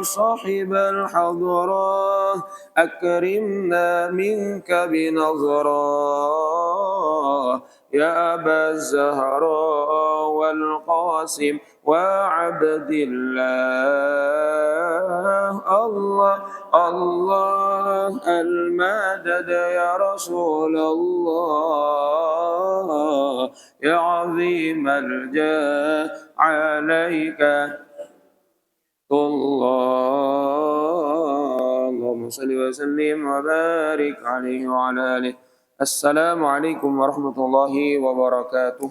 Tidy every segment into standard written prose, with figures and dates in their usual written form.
صاحب الحضرة أكرمنا منك بنظرة يا أبا الزهراء والقاسم وعبد الله الله الله المدد يا رسول الله يا عظيم الجاه عليك اللهم صل وسلم وبارك عليه وعلى آله. السلام عليكم ورحمة الله وبركاته.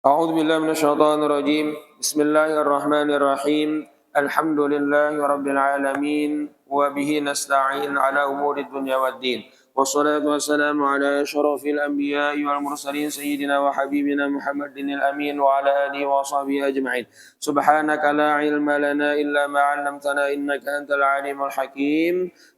أعوذ بالله من الشيطان الرجيم. بسم الله الرحمن الرحيم. الحمد لله رب العالمين وبه نستعين على أمور الدنيا والدين. والصلاة والسلام على أشرف الأنبياء والمرسلين سيدنا وحبيبنا محمد الأمين وعلى آله وصحبه أجمعين. سبحانك لا علم لنا إلا ما علمتنا إنك أنت العليم الحكيم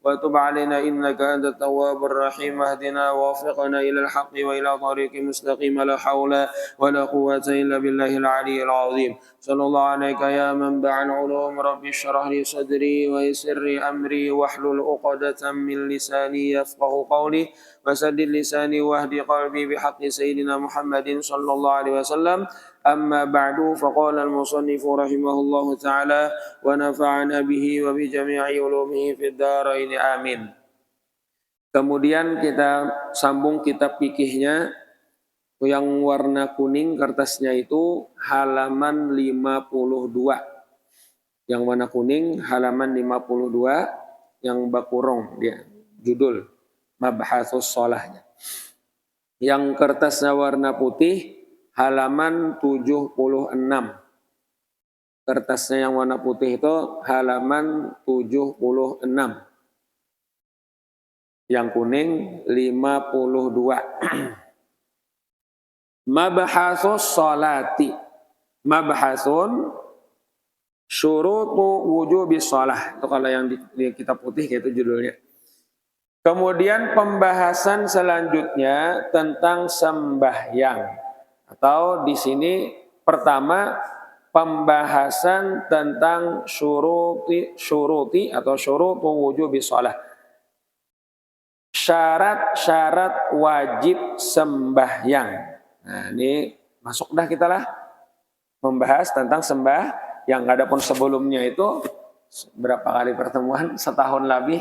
وتب علينا إنك أنت التواب الرحيم واهدنا ووفقنا إلى الحق وإلى طريق مستقيم لا حول ولا قوة إلا بالله العلي العظيم. صلى الله عليك يا منبع العلوم رب اشرح لي صدري ويسر لي أمري واحلل عقدة من لساني يفقه قولي وسدد لساني واهدي قلبي بحق سيدنا محمد صلى الله عليه وسلم. أما بعد فقال المصنف رحمه الله تعالى ونفعنا به وبجميع علومه في الدارين آمين. Kemudian kita sambung kitab fikihnya yang warna kuning kertasnya itu halaman 52. Yang warna kuning halaman 52 yang bakurong dia judul Mabhasus Sholahnya. Yang kertasnya warna putih halaman 76. Kertasnya yang warna putih itu halaman 76. Yang kuning 52. Mabhasus Sholati. Mabhasun syurutu wujubi sholah. Itu kalau yang di kitab putih itu judulnya. Kemudian pembahasan selanjutnya tentang sembahyang. Atau di sini pertama pembahasan tentang syuruti atau syurutu wujubi sholah. Syarat-syarat wajib sembahyang. Nah ini masuk dah kita lah membahas tentang sembahyang. Adapun sebelumnya itu berapa kali pertemuan? Setahun lebih.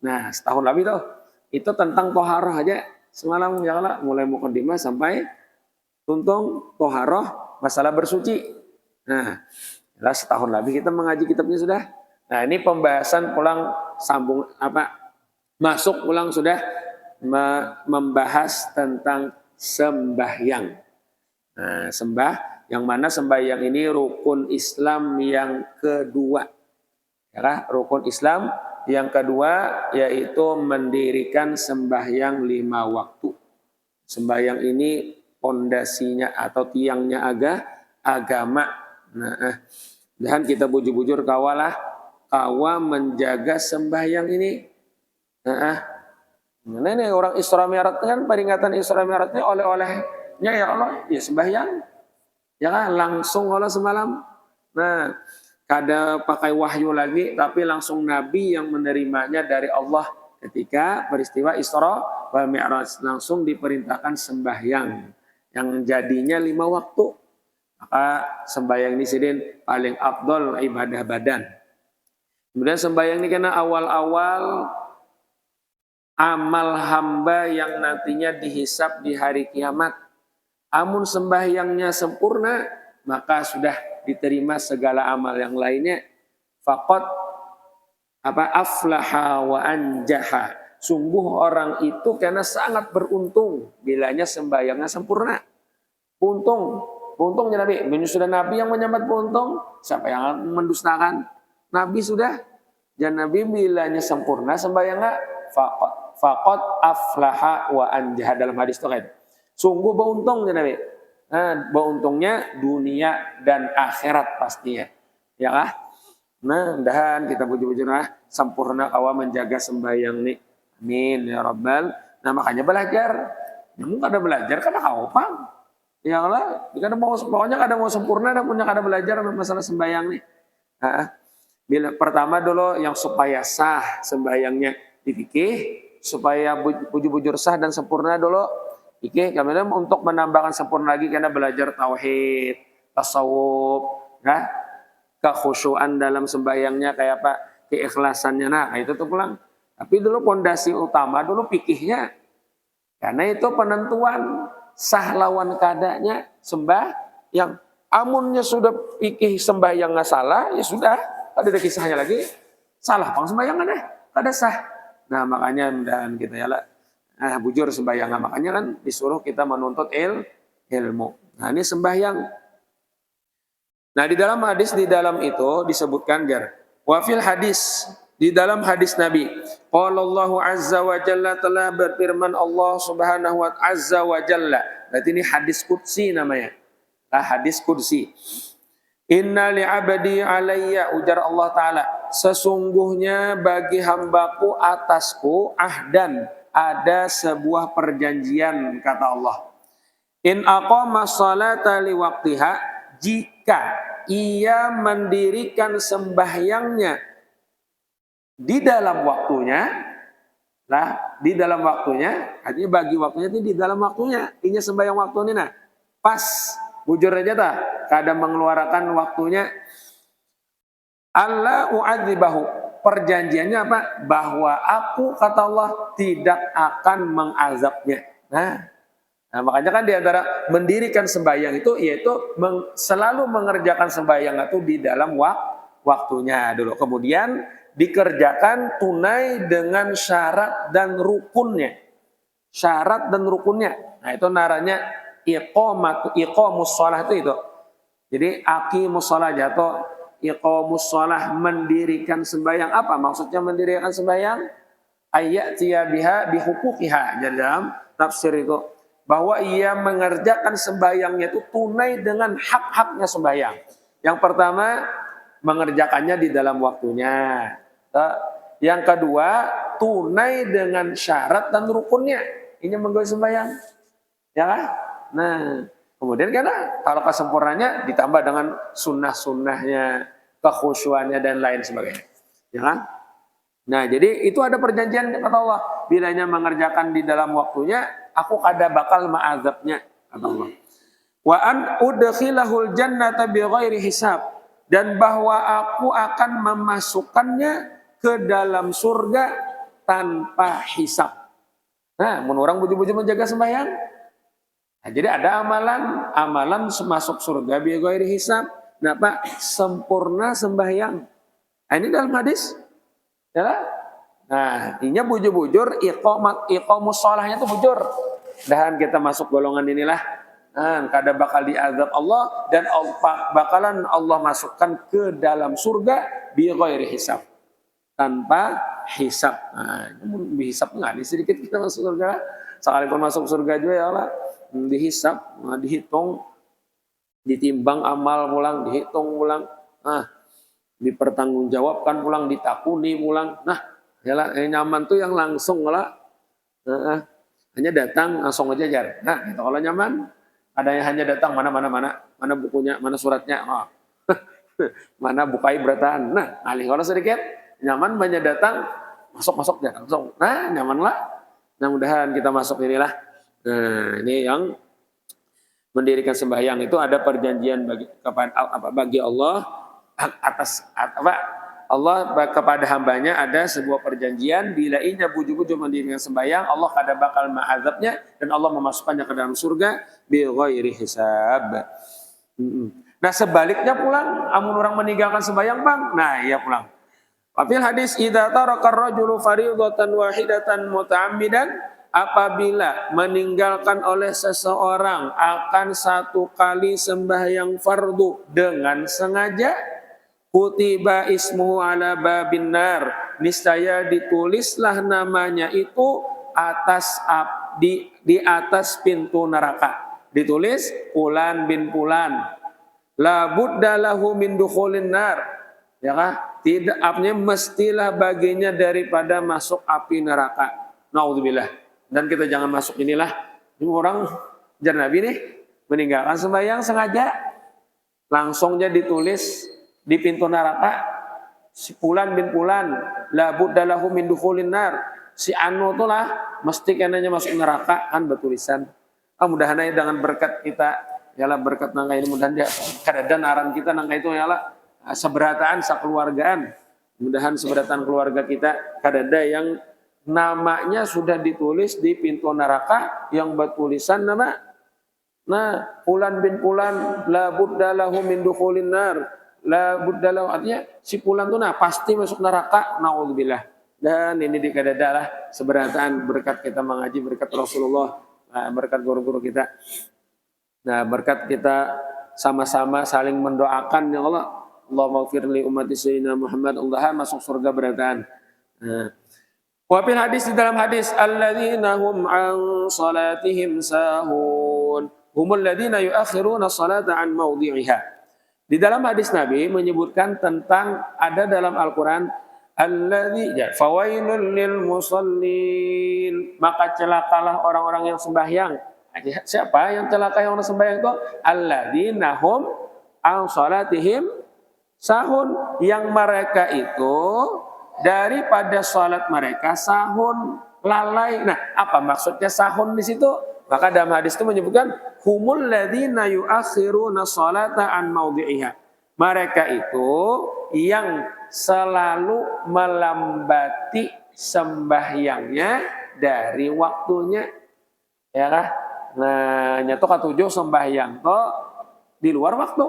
Nah setahun lebih tuh itu tentang toharoh aja semalam ya Allah, mulai mukadimah sampai tuntung toharoh masalah bersuci. Nah setahun lebih kita mengaji kitabnya sudah. Nah ini pembahasan pulang sambung masuk ulang sudah membahas tentang sembahyang. Nah, yang mana sembahyang ini rukun Islam yang kedua. Ya, rukun Islam yang kedua yaitu mendirikan sembahyang 5 waktu. Sembahyang ini pondasinya atau tiangnya agama. Nah, dan kita bujur-bujur kawa menjaga sembahyang ini. Nah, ini orang Isra Mi'raj kan peringatan Isra Mi'rajnya oleh-olehnya ya Allah, ya sembahyang. Ya kan langsung Allah semalam. Nah, kada pakai wahyu lagi tapi langsung Nabi yang menerimanya dari Allah ketika peristiwa Isra wal Mi'raj langsung diperintahkan sembahyang yang jadinya 5 waktu. Maka sembahyang ini sidin paling afdol ibadah badan. Kemudian sembahyang ini karena awal-awal amal hamba yang nantinya dihisab di hari kiamat. Amun sembahyangnya sempurna, maka sudah diterima segala amal yang lainnya. Faqad aflaha wa anjaha. Sungguh orang itu karena sangat beruntung bilanya sembahyangnya sempurna. Untungnya Nabi. Sudah Nabi yang menyambat untung, siapa yang mendustakan? Nabi sudah. Dan Nabi bilanya sempurna sembahyangnya faqad aflaha wa anjaha dalam hadis itu kan. Sungguh beruntungnya Nabi. Nah, beruntungnya dunia dan akhirat pastinya. Ya kah? Nah, mudahan kita bujur-bujur sempurna awal menjaga sembahyang nih. Amin ya rabbal. Nah, makanya belajar. Namun kada belajar kada kaupang. Ya Allah, pokoknya kada mau sempurna dan punya kada belajar masalah sembahyang nih. Bila pertama dulu yang supaya sah sembahyangnya dipikir, supaya bujur-bujur sah dan sempurna dulu. Kemudian untuk menambahkan sempurna lagi karena belajar tauhid, tasawuf, ya, kekhusyuan dalam sembahyangnya kayak apa, keikhlasannya. Nah, itu tuh pulang. Tapi dulu pondasi utama dulu pikirnya. Karena itu penentuan sah lawan kadanya yang amunnya sudah pikir sembahyang nggak salah, ya sudah, ada kisahnya lagi, salah pang sembahyang deh, kada sah. Nah makanya dan kita ya lah, bujur sembahyang, makanya kan disuruh kita menuntut ilmu. Nah ini sembahyang. Nah di dalam itu disebutkan wafil hadis. Di dalam hadis Nabi, qala Allah azza wa jalla, telah berfirman Allah subhanahu wa azza wa jalla. Berarti ini hadis qudsi namanya. Hadis qudsi. Inna li'abdi alayya, ujar Allah Ta'ala, sesungguhnya bagi hambaku atasku ahdan, ada sebuah perjanjian, kata Allah. In aqama salata liwaqtiha, jika ia mendirikan sembahyangnya di dalam waktunya, di dalam waktunya, artinya bagi waktunya itu di dalam waktunya, ini sembahyang waktu ini, nah pas, bujur aja tak, kadang mengeluarkan waktunya, Allah u'adzibahu, perjanjiannya apa? Bahwa aku, kata Allah, tidak akan mengazabnya. Nah makanya kan diantara mendirikan sembahyang itu, yaitu selalu mengerjakan sembahyang itu di dalam waktunya dulu. Kemudian dikerjakan tunai dengan syarat dan rukunnya. Syarat dan rukunnya. Nah itu naranya iqamus shalah itu. Jadi aqimus shalah jatuh, iqamus shalah mendirikan sembahyang. Apa maksudnya mendirikan sembahyang? Ayyatiya biha bihuquqiha. Jadi dalam tafsir itu bahwa ia mengerjakan sembahyangnya itu tunai dengan hak-haknya sembahyang. Yang pertama, mengerjakannya di dalam waktunya. Yang kedua, tunai dengan syarat dan rukunnya. Ini menggawe sembahyang. Ya kan? Nah, kemudian kalau kesempurnanya ditambah dengan sunnah-sunnahnya, kekhusyuannya dan lain sebagainya. Ya kan? Nah, jadi itu ada perjanjian kata Allah. Bilanya mengerjakan di dalam waktunya, aku kada bakal ma'azabnya, kata Allah. Wa an udkhilahul jannata bighairi hisab, dan bahwa aku akan memasukkannya ke dalam surga tanpa hisab. Nah, menurang bujur-bujur menjaga sembahyang. Nah, jadi ada amalan masuk surga bi ghairi hisab. Kenapa? Sempurna sembahyang. Nah, ini dalam hadis. Ya. Nah, intinya bujur-bujur iqamus sholahnya itu bujur. Dan kita masuk golongan inilah. Nah, kada bakal diazab Allah dan bakalan Allah masukkan ke dalam surga bi ghairi hisab. Tanpa hisab. Nah, dihisab nggak? Sedikit kita masuk surga. Sekalipun masuk surga juga ya Allah, dihisab, dihitung, ditimbang amal pulang, dihitung pulang, dipertanggungjawabkan pulang, ditakuni pulang. Nah, yalah, nyaman tuh yang langsung lah. Hanya datang langsung aja jar. Nah, itu kalau nyaman, ada yang hanya datang mana bukunya, mana suratnya, mana bukai berataan. Nah, alih kalau sedikit nyaman banyak datang, masuk ya langsung. Nah, nyaman lah. Nah, mudahan kita masuk inilah. Nah, ini yang mendirikan sembahyang itu ada perjanjian bagi Allah atas Allah kepada hambanya ada sebuah perjanjian, bila ia bujur-bujur mendirikan sembahyang, Allah kada bakal mengazabnya dan Allah memasukkannya ke dalam surga bi ghairi hisab. Nah, sebaliknya pulang, amun orang meninggalkan sembahyang, Bang. Nah, iya pulang. Fil hadis idza taraka ar-rajulu fardhatan wahidatan muta'ammidan, apabila meninggalkan oleh seseorang akan satu kali sembahyang fardu dengan sengaja, kutiba ismuhu ala babin nar, niscaya ditulislah namanya itu di atas pintu neraka. Ditulis Fulan bin Fulan. La budda lahu min dukhulin nar. Ya kan? Tidak, artinya mestilah baginya daripada masuk api neraka. Naudzubillah. Dan kita jangan masuk inilah. Ini orang jar Nabi nih. meninggalkan sembahyang sengaja, langsungnya ditulis di pintu neraka, si Fulan bin Fulan la budda lahu min dukhulin nar, si anu tuh lah mesti kenanya masuk neraka, kan bertulisan. Mudah-mudahan dengan berkat kita yalah, berkat nangka ini mudah-mudahan dia kadang aran kita nangka itu yalah seberataan sakeluargaan. Mudahan seberataan keluarga kita kadada yang namanya sudah ditulis di pintu neraka yang bertulisan nama, nah Fulan bin Fulan la budda lahu min dukhulin nar, la budda lahu, artinya si Fulan tuh nah pasti masuk neraka, naudzubillah. Dan ini dikadadalah seberataan berkat kita mengaji, berkat Rasulullah, berkat guru-guru kita. Nah, berkat kita sama-sama saling mendoakan, ya Allah, Allahumma ighfir li ummati sayyidina Muhammad, Allah masuk surga berataan. Wa fil hadis, di dalam hadis, alladzina hum an salatihim sahun humul ladzina yuakhiruna salata an mawdi'iha. Di dalam hadis Nabi menyebutkan tentang ada dalam Al-Qur'an alladzi fawailul lil musallin, maka celakalah orang-orang yang sembahyang. Siapa yang celaka yang orang sembahyang itu? Alladzina hum an salatihim sahun, yang mereka itu daripada salat mereka sahun, lalai. Nah, apa maksudnya sahun di situ? Maka dalam hadis itu menyebutkan humul ladzina yuakhiruna salata an mawdi'iha. Mereka itu yang selalu melambati sembahyangnya dari waktunya. Ya kah? Nah, nyatu katujuh sembahyang to di luar waktu.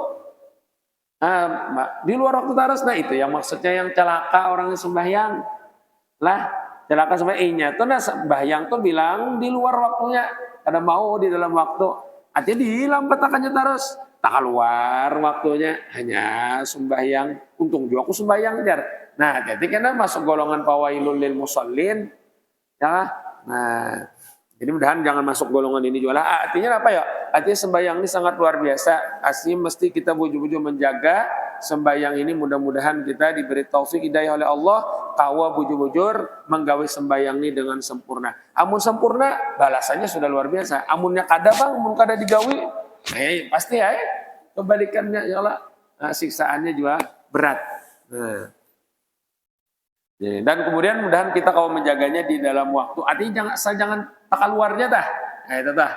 Di luar waktu terus. Nah, itu yang maksudnya yang celaka orang yang sembahyang. Lah, celaka sembahyangnya tuh nah sembahyang tuh bilang di luar waktunya. Karena mau di dalam waktu. Artinya dilambat akannya terus. Tak keluar waktunya, hanya sembahyang. Untung juga aku sembahyang jar. Nah, jadi karena masuk golongan fawailul lil musallin. Ya. Nah, jadi mudahan jangan masuk golongan ini juga lah. Artinya apa ya? Artinya sembahyang ini sangat luar biasa. Aslinya mesti kita buju-buju menjaga sembahyang ini. Mudah-mudahan kita diberi taufik hidayah oleh Allah. Kawa bujur-bujur menggawe sembahyang ini dengan sempurna. Amun sempurna, balasannya sudah luar biasa. Amunnya kada bang, amun kada digawi, pasti ya. Kebalikannya ya Allah, siksaannya juga berat. Nah. Dan kemudian mudahan kita kalau menjaganya di dalam waktu. Artinya jangan tak keluarnya dah. Nah, itu dah.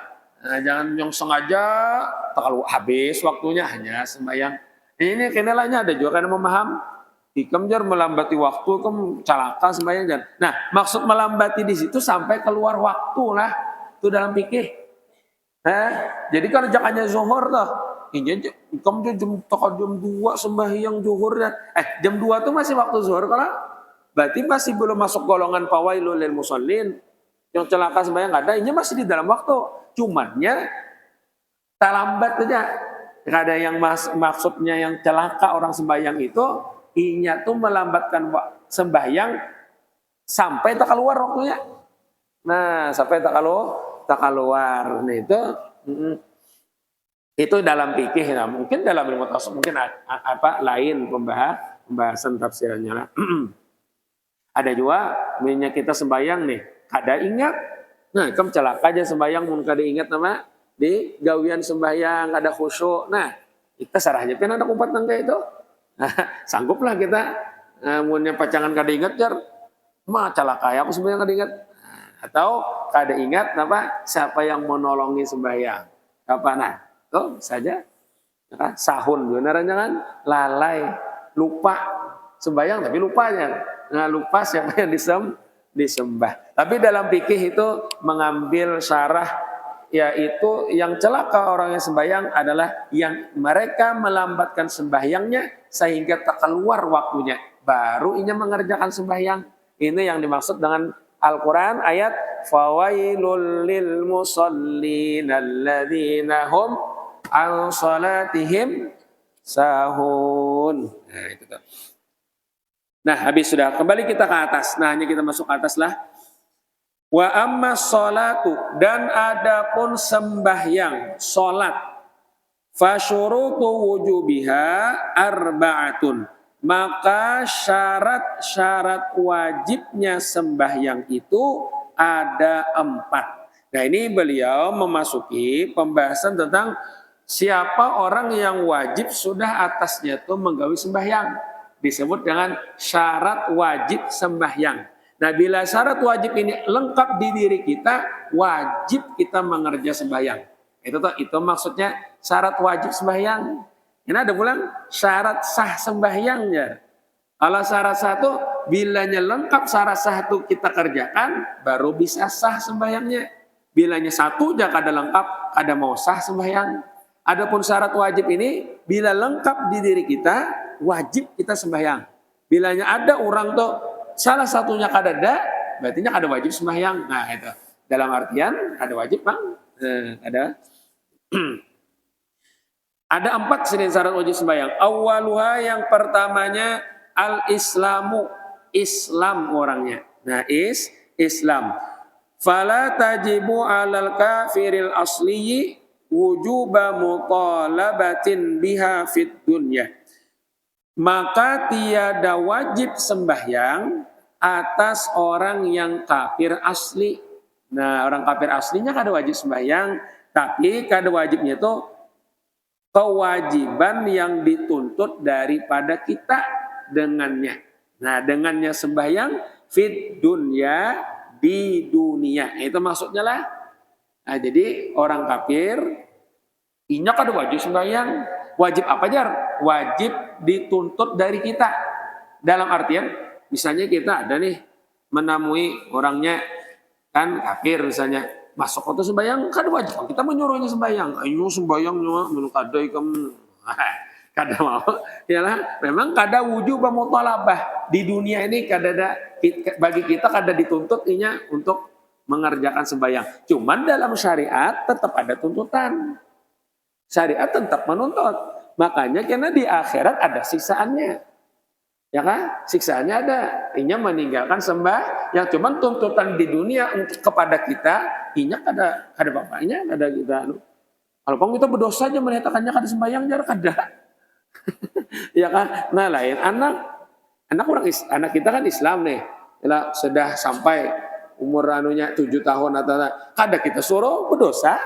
Nah, jangan yang sengaja tak keluar habis waktunya hanya sembahyang. Ini kenalanya ada juga karena memaham. Ikam jar melambati waktu, kamu celaka sembahyang jar. Nah, maksud melambati di situ sampai keluar waktu lah. Itu dalam fikih. Jadi kalau jangannya zuhur tuh. Ikam jam 2 sembahyang zuhur ya. Jam 2 tuh masih waktu zuhur kalau berarti masih belum masuk golongan fawailul lil musallin. Yang celaka sembahyang ada, ini masih di dalam waktu. Cumannya tak lambat saja. Ada yang maksudnya yang celaka orang sembahyang itu, inya tuh melambatkan sembahyang sampai tak keluar waktunya. Nah, sampai tak keluar. Nah, itu dalam fikih. Nah, mungkin dalam ilmu tasawuf mungkin lain pembahasan tafsirnya lah. Ada juga minyak kita sembahyang nih, kada ingat. Nah, kamu celaka aja sembahyang mun kada ingat nama di gawian sembahyang ada khusyuk. Nah, kita sarahnya kan ada kumpat nangka itu. Sangguplah kita munnya pacangan kada ingat jar. Mah celaka ya aku sembahyang kada ingat. Atau kada ingat apa siapa yang menolongi sembahyang. Apa nah? Tuh saja. Sahun beneran jangan lalai, lupa sembahyang tapi lupanya. Nah, lupa siapa yang disembah. Tapi dalam fikih itu mengambil syarah, yaitu yang celaka orang yang sembahyang adalah yang mereka melambatkan sembahyangnya sehingga tak keluar waktunya. Baru inya mengerjakan sembahyang. Ini yang dimaksud dengan Al-Quran ayat fawailul lil musallin alladzina hum an salatihim sahun. Nah, itu tuh. Nah, habis sudah. Kembali kita ke atas. Nah, hanya kita masuk ke atas lah. Wa amma sholatu, dan adapun sembahyang, solat. Fasyurutu wujubiha arba'atun. Maka syarat-syarat wajibnya sembahyang itu ada 4. Nah ini beliau memasuki pembahasan tentang siapa orang yang wajib sudah atasnya itu menggawi sembahyang. Disebut dengan syarat wajib sembahyang. Nah bila syarat wajib ini lengkap di diri kita, wajib kita mengerja sembahyang. Itu maksudnya syarat wajib sembahyang. Ini ada pulang syarat sah sembahyangnya. Kalau syarat satu, bilanya lengkap syarat satu kita kerjakan, baru bisa sah sembahyangnya. Bilanya satu jangan ada lengkap, ada mau sah sembahyang. Adapun syarat wajib ini, bila lengkap di diri kita, wajib kita sembahyang. Bilanya ada orang tuh, salah satunya kadada, berarti ada wajib sembahyang. Nah itu, dalam artian ada wajib bang, ada. Ada 4 jenis syarat wajib sembahyang. Awaluha yang pertamanya al-islamu, Islam orangnya. Nah Islam. Fala tajibu alal kafiril asliyi wujuba mutalabatin biha fid dunya. Maka tiada wajib sembahyang atas orang yang kafir asli. Nah orang kafir aslinya kada wajib sembahyang, tapi kada wajibnya itu kewajiban yang dituntut daripada kita dengannya. Nah dengannya sembahyang fit dunya, di dunia. Itu maksudnya lah. Nah, jadi orang kafir inya kada wajib sembahyang. Wajib apa jar? Wajib dituntut dari kita. Dalam artian misalnya kita ada nih menemui orangnya kan kafir misalnya, masuk waktu sembahyang kada wajib. Kita menyuruhnya sembahyang. Ayo sembahyang menurut kada kamu. Kada mau. Yalah, memang kada wujub mutalabah. Di dunia ini kada ada, bagi kita kada dituntut inya untuk mengerjakan sembahyang. Cuman dalam syariat tetap ada tuntutan. Syariat tetap menuntut. Makanya karena di akhirat ada siksaannya. Ya kan? Siksaannya ada. Inya meninggalkan yang cuman tuntutan di dunia untuk kepada kita, inya kada bapaknya, kada kita. Kalau kita berdosa aja menyatakannya kada sembahyang jar kada. Ya kan? Nah lain anak kita kan Islam nih. Yalah, sudah sampai umur 7 tahun atau kada kita suruh berdosa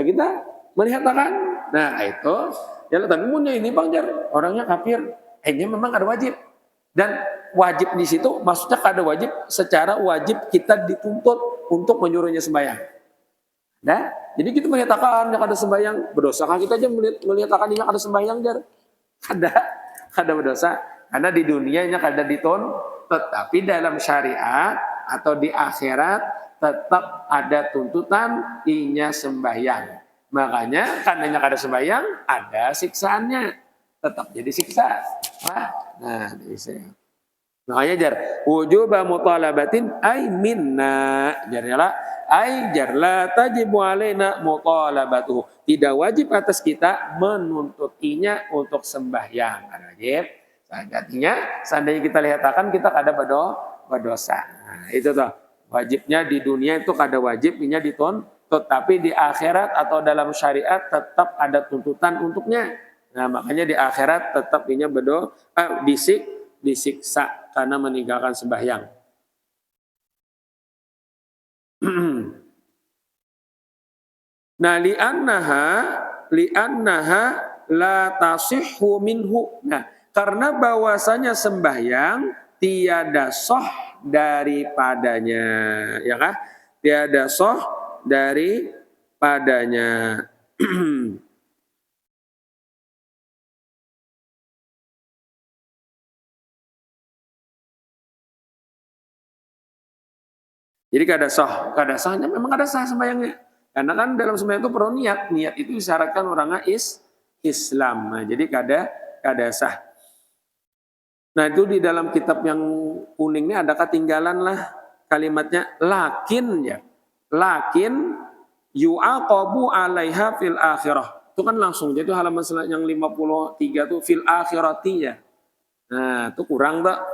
kita menyatakan. Nah itu ya tapi punya ini bang jar orangnya kafir. Memang ada wajib. Dan wajib di situ maksudnya kada wajib secara wajib kita dituntut untuk menyuruhnya sembahyang. Nah, jadi kita menyatakan yang ada sembahyang berdosa kan kita aja menyatakan yang ada sembahyang jar. Kada berdosa karena di dunianya kada dituntut, tetapi dalam syariat atau di akhirat tetap ada tuntutan inya sembahyang. Makanya karena kada sembahyang ada siksaannya. Tetap jadi siksa. Nah, bisa. Makanya jar wujuba mutalabatin ay minna jarlah ay jarla tajibu alaina mutalabatuhu. Tidak wajib atas kita menuntutinya untuk sembahyang. Wajib. Artinya seandainya kita lihatkan kita kada berdosa. Nah, itu tuh. Wajibnya di dunia itu kada wajib inya dituntut, tapi di akhirat atau dalam syariat tetap ada tuntutan untuknya. Nah, makanya di akhirat tetap inya disiksa karena meninggalkan sembahyang. Nah, li'annaha la tasihhu minhu. Nah, karena bahwasanya sembahyang tiada sah daripadanya, ya kan? Tiada sah daripadanya. Jadi kada sahnya memang kada sah sembahyangnya. Karena kan dalam sembahyang itu perlu niat itu disyaratkan orangnya Islam. Nah, jadi kada sah. Nah itu di dalam kitab yang kuning ini ada ketinggalan lah kalimatnya lakin ya. Lakin yu'aqabu 'alaiha fil akhirah. Itu kan langsung jadi halaman yang 53 itu fil akhirati ya. Nah, itu kurang tak?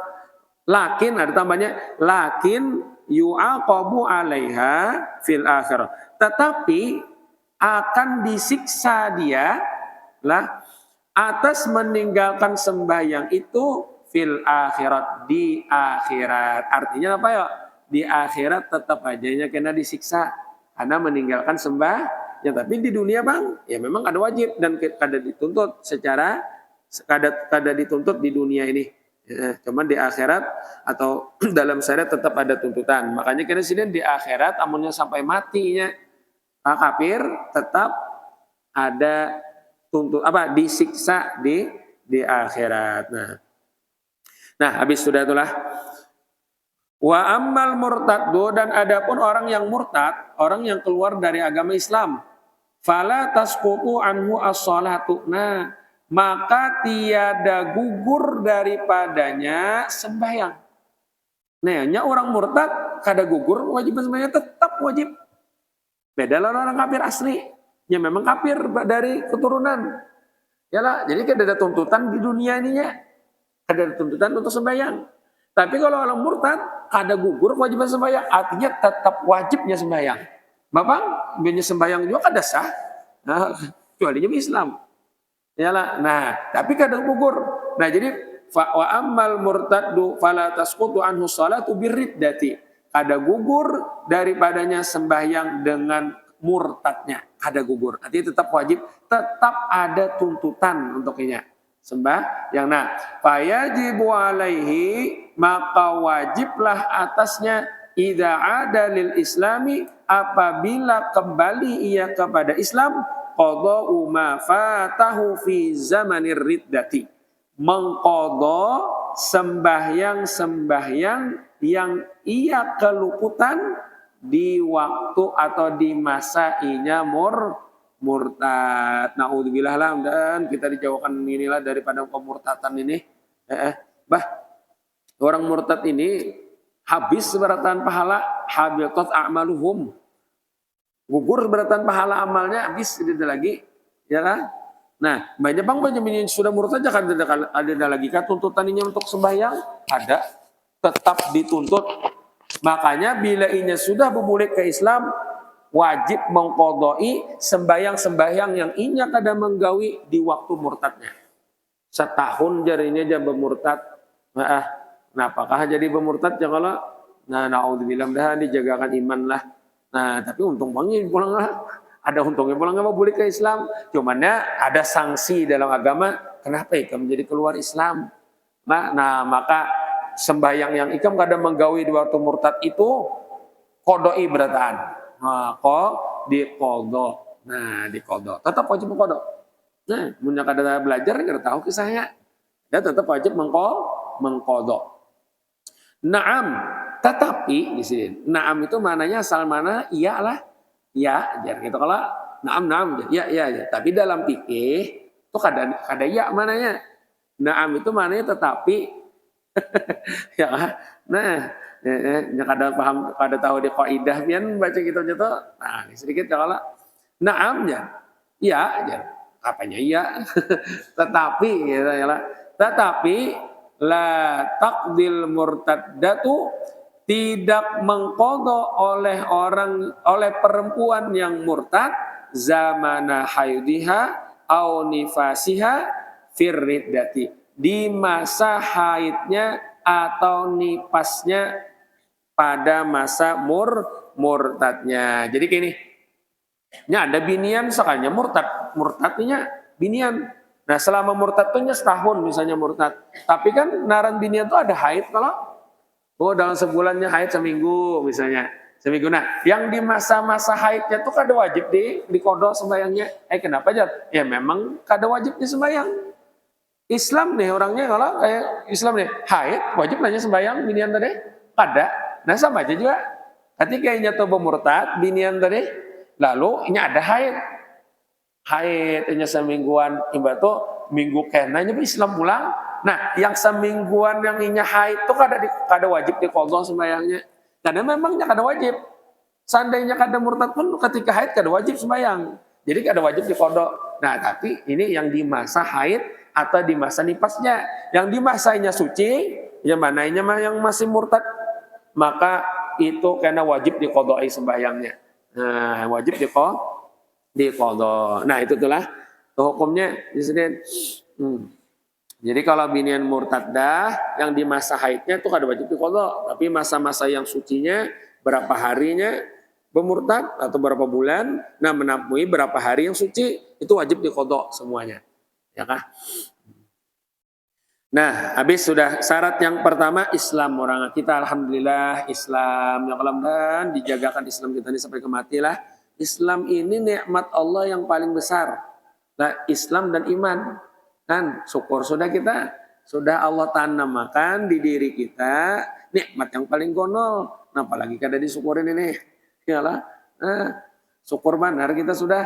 Lakin ada tambahnya lakin yu'aqabu 'alaiha fil akhirah. Tetapi akan disiksa dia lah atas meninggalkan sembahyang itu fil akhirat, di akhirat. Artinya apa ya? di akhirat tetap aja kena disiksa karena meninggalkan sembah. Ya tapi di dunia bang, ya memang ada wajib dan kada dituntut secara kada dituntut di dunia ini. Cuman di akhirat atau dalam syariat tetap ada tuntutan. Makanya kena sini di akhirat, amunnya sampai matinya kafir tetap ada disiksa di akhirat. Nah habis sudah itulah. Wa ammal murtaddu, dan adapun orang yang murtad, orang yang keluar dari agama Islam, fala tasqutu anhu as-salatu. Nah, maka tiada gugur daripadanya sembahyang. Nah, orang murtad kada gugur wajib sembahyang tetap wajib. Beda lah orang kafir asli. Ya memang kafir dari keturunan. Yalah, jadi kada ada tuntutan di dunia ininya. Kada ada tuntutan untuk sembahyang. Tapi kalau orang murtad kada gugur kewajiban sembahyang, artinya tetap wajibnya sembahyang. Bapak, biasanya sembahyang juga kada sah. Nah, kecuali Islam. Yalah. Nah, tapi kada gugur. Nah, jadi wa ammal murtaddu fala tasqutu anhu shalatu birriddati. Kada gugur daripadanya sembahyang dengan murtadnya. Kada gugur. Artinya tetap wajib, tetap ada tuntutan untuknya. Sembahyang. Nah, fayajibu alaihi, maka wajiblah atasnya idza ada lil islami, apabila kembali ia kepada Islam, qada'u ma fatahu fi zamanir riddati, mengqadha sembahyang yang ia keluputan di waktu atau di masa inya murtad. Naudzubillah lah, dan kita dijauhkan inilah daripada pemurtatan ini. Orang murtad ini habis seberatan pahala, habitat a'maluhum, gugur seberatan pahala amalnya, habis tidak lagi, ya kan? Nah, banyak yang sudah murtad kan ada lagi kan tuntutannya untuk sembahyang, ada, tetap dituntut. Makanya bila inya sudah berbalik ke Islam, wajib mengqadai sembahyang yang inya kada menggawi di waktu murtadnya. Setahun jarinya aja bermurtad. Nah, apakah jadi bermurtad ya kalau naudzubillah, dah dijagakan iman lah. Nah, tapi untung banget pulang lah. Ada untungnya pulang nggak mau balik ke Islam. Cumannya ada sanksi dalam agama. Kenapa ikam jadi keluar Islam? Nah, maka sembahyang yang ikam kada menggawi di waktu murtad itu qadai berataan. Nah, diqadha. Nah, diqadha. Tetap wajib mengqadha. Nah, punya kada belajar kada tahu kisahnya. Dia tetap wajib mengqadha. Naam, tetapi di sini naam itu maknanya asal mana iyalah. Ya, jadi gitu kalau naam ya. Tapi dalam fikih itu kada ya mananya. Naam itu maknanya tetapi. Ya. Nah, kada paham, kada tahu di kaidah pian baca gitu. Nah, sedikit kalau naam ya apanya iya. Tetapi gitu ya. Tetapi la taqdil murtaddatu, tidak mengqadha oleh perempuan yang murtad zamana haidiha au nifasiha firriddati, di masa haidnya atau nipasnya pada masa murtadnya. Jadi gini, ada binian sekalinya murtadnya binian. Nah, selama murtad itu setahun misalnya murtad. Tapi kan naran binian itu ada haid kalau dalam sebulannya haid seminggu misalnya. Seminggu. Nah, yang di masa-masa haidnya itu kada wajib di qadha sembayangnya. Kenapa aja? Ya memang kada wajib di sembayang. Islam nih orangnya kalau kayak Islam nih haid wajib nanya sembayang binian tadi? Kada. Nah, sama aja juga. Ketika inya tuh murtad binian tadi, lalu inya ada haid. Haidnya semingguan, ibarat minggu kenanya Islam pulang. Nah, yang semingguan yang inya haid itu kada wajib di qadha sembayangnya. Karena memangnya kada wajib. Seandainya kada murtad pun ketika haid kada wajib sembayang. Jadi kada wajib di qadha. Nah, tapi ini yang di masa haid atau di masa nipasnya. Yang di masanya suci, yang mananya yang masih murtad, maka itu karena wajib di qadha sembayangnya. Nah, wajib di qadha. Nah, itu itulah hukumnya di sini. Jadi kalau binian murtadah yang di masa haidnya itu kada wajib diqadha, tapi masa-masa yang sucinya berapa harinya bermurtad atau berapa bulan, nah menemui berapa hari yang suci itu wajib diqadha semuanya. Ya kah? Nah, habis sudah syarat yang pertama Islam orang kita alhamdulillah Islam yang mudah-mudahan dijagakan Islam kita ini sampai kematilah. Islam ini nikmat Allah yang paling besar. Nah, Islam dan iman kan syukur sudah kita sudah Allah tanamkan di diri kita nikmat yang paling gonol. Nah, apalagi kada disyukurin ini. Iyalah. Syukur benar kita sudah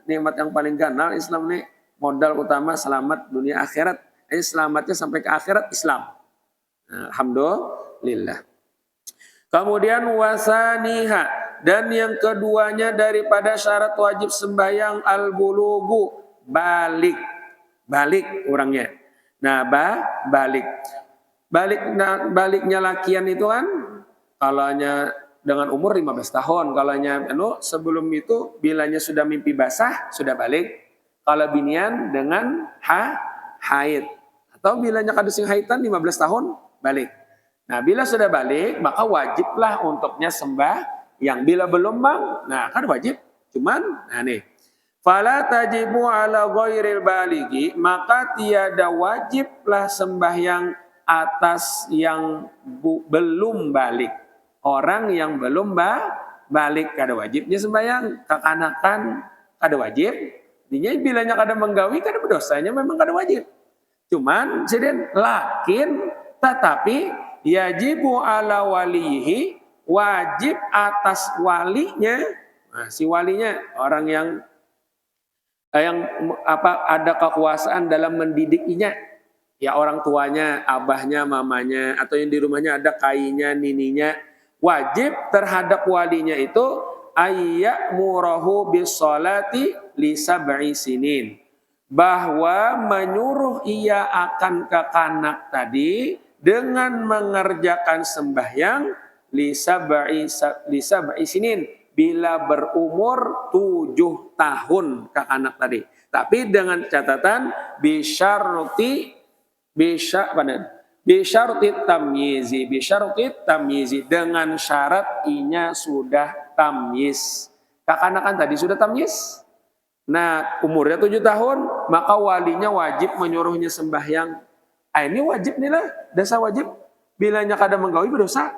nikmat yang paling ganal Islam ini modal utama selamat dunia akhirat. Ini selamatnya sampai ke akhirat Islam. Alhamdulillah. Kemudian wasaniha dan yang keduanya daripada syarat wajib sembahyang al-bulugu balik orangnya. Nah, baliknya lakian itu kan kalaunya dengan umur 15 tahun, kalaunya sebelum itu bilanya sudah mimpi basah sudah balik. Kalau binian dengan haid atau bilanya kadusing haitan 15 tahun balik. Nah, bila sudah balik maka wajiblah untuknya yang bila belum bang, nah kan wajib. Cuman nah nih, fala tajibu ala ghairil baligi, maka tiada wajiblah sembahyang atas yang belum balik. Orang yang belum balik kada wajibnya sembahyang, kekanakan kada wajib. Dinya bilanya kada menggawi kada berdosanya memang kada wajib. Cuman sedang lakin tetapi yajibu ala walihi, wajib atas walinya. Nah, si walinya orang yang ada kekuasaan dalam mendidiknya. Ya orang tuanya, abahnya, mamanya atau yang di rumahnya ada kainya, nininya. Wajib terhadap walinya itu ayyamurahu bis-sholati li sab'i sinin. Bahwa menyuruh ia akan kekanak tadi dengan mengerjakan sembahyang li sab'i sinin bila berumur 7 tahun kekanak tadi. Tapi dengan catatan bisyarti tamyizi dengan syarat inya sudah tamyiz. Kekanakan tadi sudah tamyiz. Nah, umurnya 7 tahun, maka walinya wajib menyuruhnya sembahyang. Ini wajib nih lah, dasar wajib. Bilanya kada menggawi berdosa.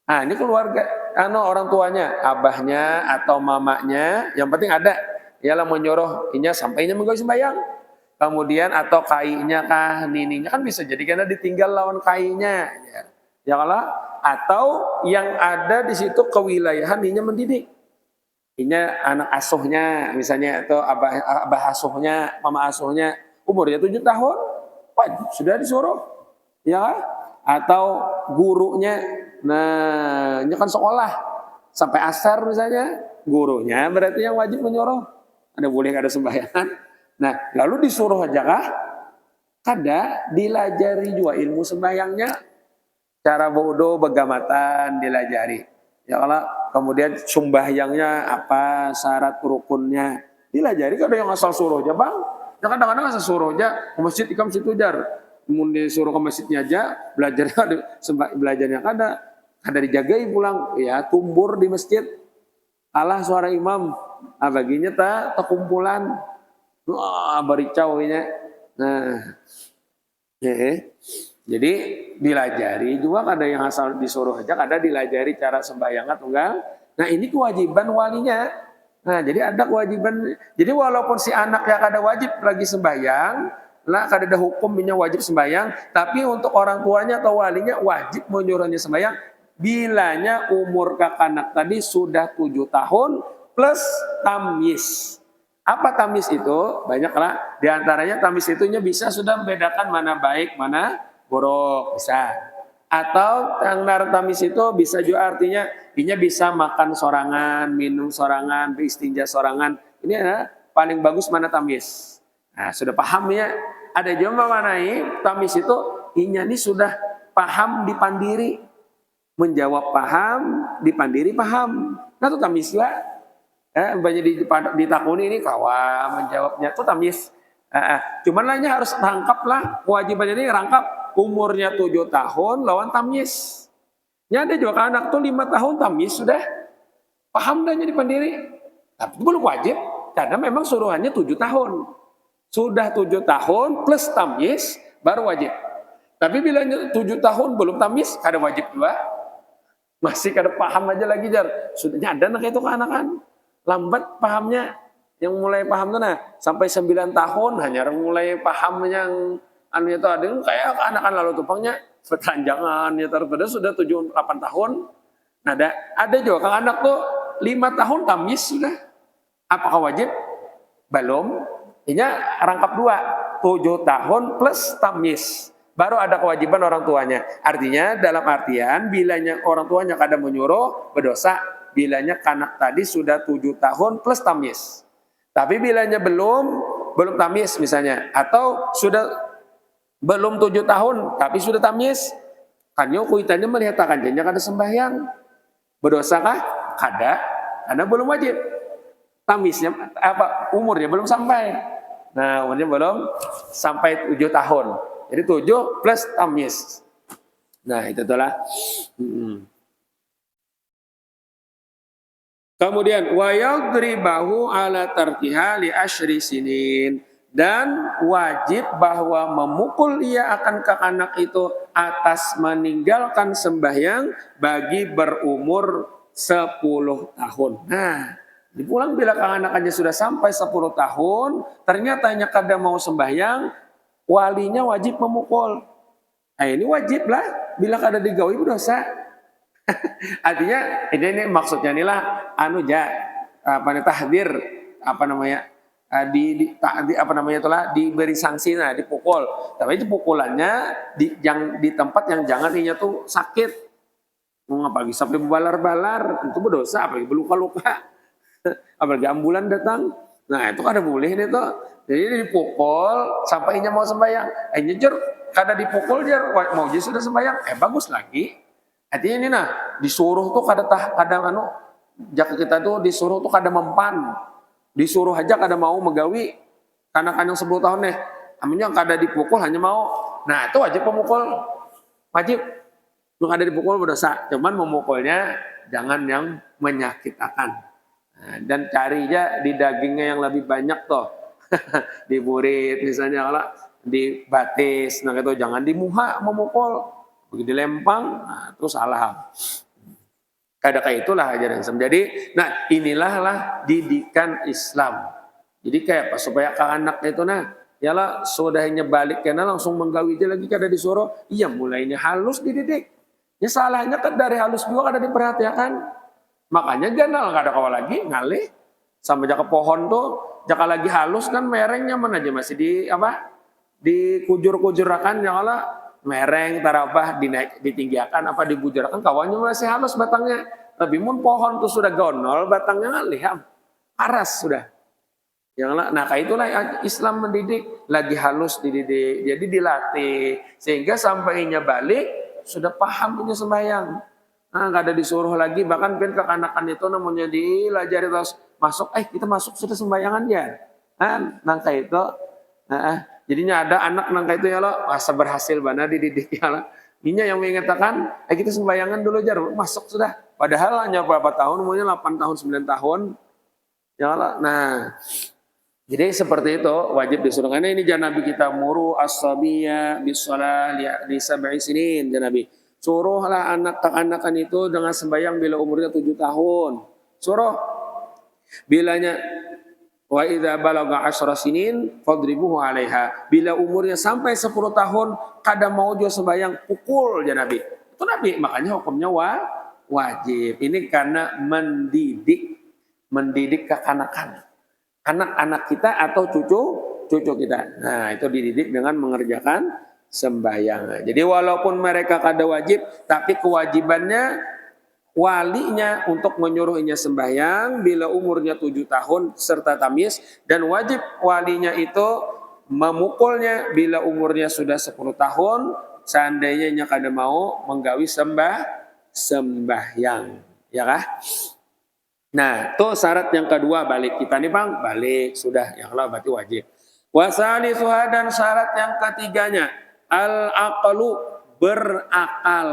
Nah, ini keluarga, orang tuanya, abahnya atau mamanya, yang penting ada. Ialah menyuruh inya sampainya menggawi sembahyang. Kemudian atau kainya kah, nininya kan bisa jadi karena ditinggal lawan kainya. Ya kalau atau yang ada di situ kewilayahan inya mendidik. Inya anak asuhnya misalnya atau abah asuhnya, mama asuhnya umurnya 7 tahun, wajib sudah disuruh. Ya, atau gurunya. Nah, ini kan sekolah sampai asar misalnya, gurunya berarti yang wajib menyuruh. Ada boleh ada sembahyang. Nah, lalu disuruh aja kah? Kada dilajari juga ilmu sembahyangnya. Cara bodoh begamatan dilajari. Ya kalau kemudian sembahyangnya apa, syarat rukunnya dilajari. Kada yang asal suruh aja bang. Ya kadang-kadang asal suruh aja ke masjid ikam situ jar. Kemudian disuruh ke masjidnya aja belajarnya kada dijagai pulang. Ya tumbur di masjid. Alah suara imam. Baginya kumpulan. Wah, baricau ini. Nah, jadi dilajari juga ada yang asal disuruh aja, ada dilajari cara sembahyang tunggal. Nah, ini kewajiban walinya. Nah, jadi ada kewajiban. Jadi walaupun si anak yang ada wajib lagi sembahyang, lah kada ada hukum punya wajib sembahyang, tapi untuk orang tuanya atau walinya wajib menyuruhnya sembahyang bilanya umur kekanak tadi sudah 7 tahun plus tamyiz. Apa tamyiz itu? Banyaklah. Di antaranya tamyiz itunya bisa sudah membedakan mana baik, mana buruk, bisa. Atau yang tamyiz itu bisa juga artinya inya bisa makan sorangan, minum sorangan, beristinja sorangan. Ini adalah paling bagus mana tamyiz. Nah, sudah paham ya? Ada juga manai tamyiz itu inya ini sudah paham dipandiri. Menjawab paham, dipandiri paham. Nah, itu tamyiz lah. Banyak ditakuni ini kawa menjawabnya itu tamyiz. Cuman lahnya harus rangkap lah, kewajiban ini rangkap umurnya 7 tahun lawan tamyiz. Ya ada juga anak tuh 5 tahun tamyiz sudah paham dah jadi pendiri. Tapi itu belum wajib karena memang suruhannya 7 tahun. Sudah 7 tahun plus tamyiz baru wajib. Tapi bila 7 tahun belum tamyiz kada wajib juga. Masih kada paham aja lagi jar. Sudahnya ada anak itu ke anak-anak. Lambat pahamnya. Yang mulai paham tuh nah sampai 9 tahun hanya mulai paham yang anu itu ada kayak anak-anak lalu tupangnya perpanjangan ya terpada sudah 7 8 tahun. Nah ada juga kan anak tuh 5 tahun tamyiz sudah. Apakah wajib? Belum. Ini rangkap 2, 7 tahun plus tamyiz. Baru ada kewajiban orang tuanya. Artinya dalam artian bilanya orang tuanya kada menyuruh berdosa. Bilanya kanak tadi sudah 7 tahun plus tamyiz. Tapi bilanya belum tamyiz misalnya. Atau sudah belum 7 tahun tapi sudah tamyiz. Kanyo kuitannya melihat kanjanya kada sembahyang. Berdosakah? Kada. Karena belum wajib. Tamyiznya umurnya belum sampai. Nah, umurnya belum sampai 7 tahun. Jadi 7 plus tamyiz. Nah, itu itulah. Kemudian wa yadribahu ala tarkiha li asyri sinin, dan wajib bahwa memukul ia akan ke anak itu atas meninggalkan sembahyang bagi berumur 10 tahun. Nah, dipulang bila anak-anaknya sudah sampai 10 tahun, ternyata kada mau sembahyang, walinya wajib memukul. Nah, ini wajib lah, bila kada digawi berdosa. Artinya ini maksudnya inilah tahdir diberi sanksi, nah dipukul. Tapi itu pukulannya di tempat yang jangan ininya tuh sakit. Apalagi sampai balar-balar itu berdosa, apalagi berluka-luka. Apalagi ambulan datang. Nah, itu kada boleh nih tuh. Jadi dipukul sampai inya mau sembahyang. Jujur kada dipukul dia mau jadi sudah sembahyang. Bagus lagi. Artinya ini disuruh tuh jaka kita tuh disuruh tuh kada mempan. Disuruh aja kada mau megawi. Anak-anak 10 tahun nih. Aminnya kada dipukul hanya mau. Nah, itu wajib pemukul. Wajib. Lu kada dipukul berdosa. Cuman memukulnya jangan yang menyakitkan. Nah, dan cari aja di dagingnya yang lebih banyak tuh. Di burit misalnya kalau di batis, nah itu jangan di muha memukul. Begitu dilempang, nah, terus salah. Kada kayak itulah ajaran Islam. Jadi, nah inilah didikan Islam. Jadi kayak apa? Supaya ke anak itu yalah sudahnya balik kena langsung menggawi aja lagi kada disuruh. Iya mulainya halus dididik. Ya salahnya kan dari halus juga kada diperhatikan. Makanya ganal kada kawal lagi ngalih sama jaka pohon tuh, jaka lagi halus kan merengnya mana aja masih dikujur-kujurakan jakalah mereng tarabah ditinggiakan apa dibujarakan kawannya masih halus batangnya. Tapi mun pohon tuh sudah gonol batangnya liham paras sudah. Nah kayak itulah Islam mendidik, lagi halus dididik, jadi dilatih sehingga sampainya balik sudah paham punya sembahyang. Nah nggak ada disuruh lagi, bahkan ke kanakan itu namanya dilajari terus masuk. Kita masuk sudah sembahyangan ya. Nah kayak itu. Jadinya ada anak nangka itu ya lo masa berhasil bana dididik ya lo. Ini yang mengatakan kita sembayangan dulu jar masuk sudah. Padahal hanya berapa tahun, umurnya 8 tahun 9 tahun. Ya lo. Nah, jadi seperti itu wajib disuruh. Karena ini Nabi kita muru as-sabiyya bis-shalah li sab'i sinin Nabi. Suruhlah anak-anakan itu dengan sembahyang bila umurnya 7 tahun. Suruh bilanya wa idza balagha 10 sinin fadribuhu 'alaiha. Bila umurnya sampai 10 tahun kada mau juga sembahyang, pukul ya Nabi. Itu Nabi, makanya hukumnya wajib. Ini karena mendidik kekanakan. Anak-anak kita atau cucu kita. Nah, itu dididik dengan mengerjakan sembahyang. Jadi walaupun mereka kada wajib, tapi kewajibannya walinya untuk menyuruhnya sembahyang bila umurnya 7 tahun serta tamyiz, dan wajib walinya itu memukulnya bila umurnya sudah 10 tahun seandainya kada mau menggawi sembahyang, ya kah? Nah, itu syarat yang kedua balik kita nih Bang, balik sudah yang lah berarti wajib. Wasalisuha dan syarat yang ketiganya al-aqlu berakal.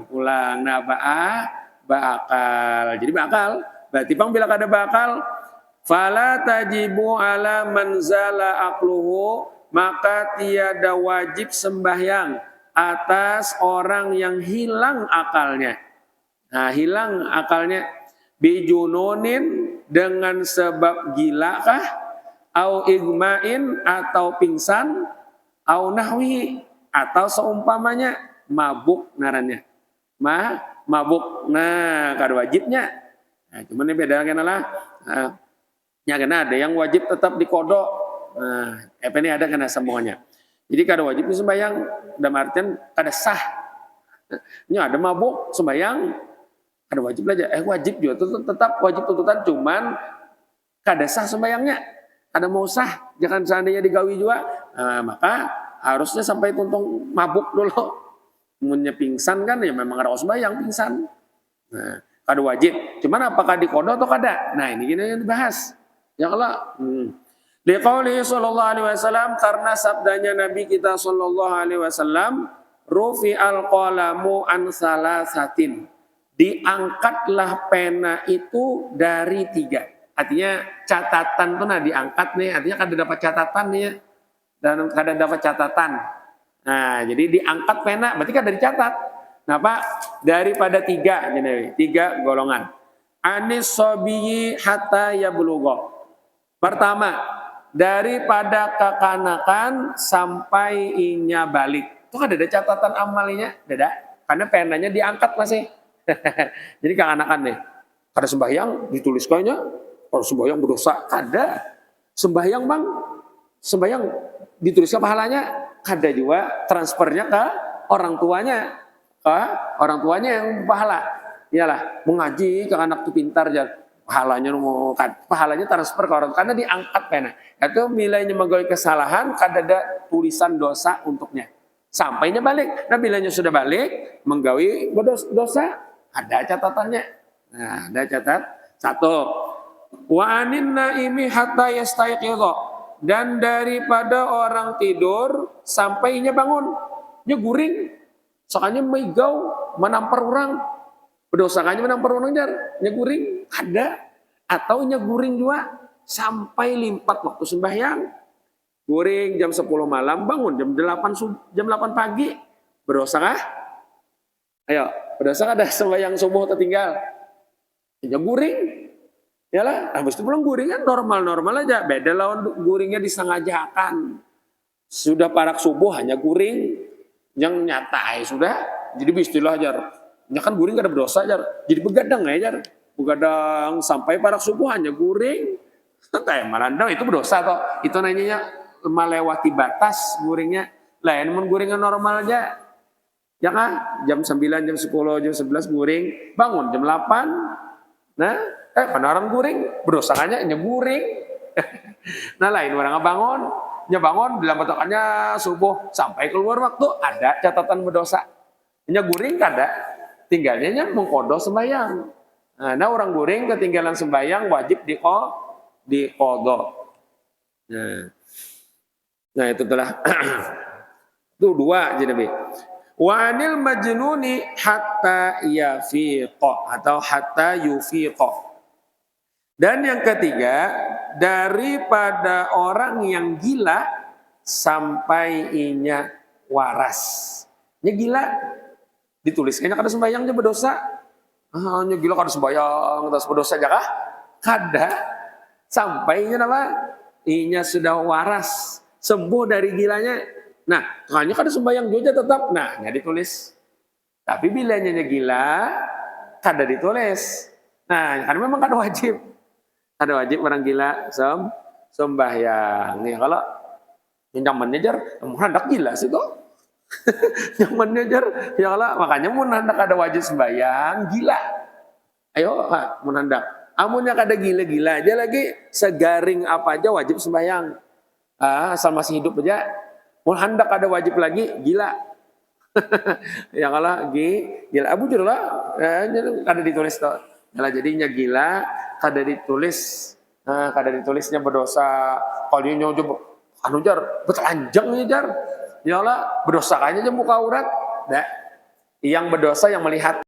Ulang nah bakal. Jadi bakal berarti bang bila kada bakal fala tajibu ala man zala aqluhu maka tiada wajib sembahyang atas orang yang hilang akalnya. Nah, hilang akalnya bijununin dengan sebab gila kah? Au igmain atau pingsan, au nahwi atau seumpamanya mabuk ngarannya. Mabuk. Nah, kada wajibnya. Nah, cuman ini beda lah. Ya kena ada yang wajib tetap dikodok. Nah, ini ada kena sambungannya. Jadi kada wajib sembahyang dalam artian kada sah. Ini ada mabuk sembahyang kada wajib aja. Wajib juga tetap wajib tuntutan cuman kada sah sembahyangnya. Ada mau sah, jangan seandainya digawi juga, maka harusnya sampai tuntung mabuk dulu. Munnya pingsan kan ya memang harus sembahyang pingsan. Nah, kada wajib. Cuman apakah dikodok atau kada? Nah ini yang dibahas. Ya kalau liqauli sallallahu alaihi wasallam karena sabdanya Nabi kita sallallahu alaihi wasallam rufi'al qalamu an salasatin. Diangkatlah pena itu dari 3. Artinya catatan tuh diangkat nih, artinya kada dapat catatan nih ya. Dan kada dapat catatan. Nah, jadi diangkat pena berarti kada dicatat. Nah, Pak, daripada 3 jadi 3 golongan. Anis sobiyi hatta yablugha. Pertama, daripada kekanakan sampai inya balik. Itu kada ada catatan amalinya, ada. Karena penanya diangkat masih. Jadi kekanakan nih. Kada sembahyang ditulis kayaknya. Kalau sembahyang berdosa, kada. Sembahyang bang, sembahyang dituliskan pahalanya, kada juga transfernya ke orang tuanya. Orang tuanya yang pahala. Iyalah, mengaji ke anak tuh pintar, pahalanya transfer ke orang, karena diangkat pena. Itu bilanya menggawe kesalahan, kada ada tulisan dosa untuknya. Sampainya balik. Nah bilanya sudah balik, menggawe dosa, ada catatannya. Nah, ada catat. 1. Wa anin naimi hatta yastayqidha dan daripada orang tidur sampai nya bangun nya guring sakanya meigau menampar orang berdosakannya menampar orang nya guring ada atau nya guring juga sampai limpat waktu sembahyang guring jam 10 malam bangun jam 8 pagi berdosa kah? Ayo berdosa ada sembahyang subuh tertinggal nya guring. Yalah, habis itu pulang guring kan normal-normal aja. Beda lawan guringnya disengajakan. Sudah parak subuh hanya guring. Yang nyatai sudah. Jadi istilah jar. Ya kan guring kada berdosa jar. Jadi begadang ya jar. Begadang sampai parak subuh hanya guring. Santai malandang itu berdosa toh. Itu namanya melewati batas guringnya. Lain mun guringnya normal aja. Ya kan? Jam 9, jam 10, jam 11 guring. Bangun jam 8. Nah, penaran guring, berdosakannya nyeguring. Nah lain orang bangun, nyebangun dalam betokannya subuh sampai keluar waktu ada catatan berdosa. Nyeguring kada, tinggalnya mengkodo sembahyang. Nah orang guring ketinggalan sembahyang wajib dikodo. Nah itu telah itu 2 jadi Nabi. Wa anil majnuni hatta yafiqa atau hatta yufiqa. Dan yang ketiga, daripada orang yang gila sampai inya waras. Nya gila, dituliskannya kada sembahyang nya berdosa. Nya gila kada sembahyang, terus berdosa aja kah? Kada. Sampai inya apa? Inya sudah waras, sembuh dari gilanya. Nah, makanya kada sembahyang juga tetap. Nah, nya ditulis. Tapi bila nya gila, kada ditulis. Nah, karena memang kada wajib. Ada wajib orang gila sembahyang. Nih kalau nyaman jar, hendak gila sih tuh. Nyaman jar, ya Allah makanya mun hendak ada wajib sembahyang gila. Ayo Pak, mun hendak. Amunnya kada gila-gila aja lagi segaring apa aja wajib sembahyang. Asal masih hidup aja. Mun hendak ada wajib lagi gila. Ya kalau gila abu jujur lah, kada ditulis tuh. Nah, jadinya gila kada ditulisnya berdosa. Kalau dia nyoba anu jar betelanjang nih jar. Ya Allah, berdosa kayaknya aja buka aurat. Nah, yang berdosa yang melihat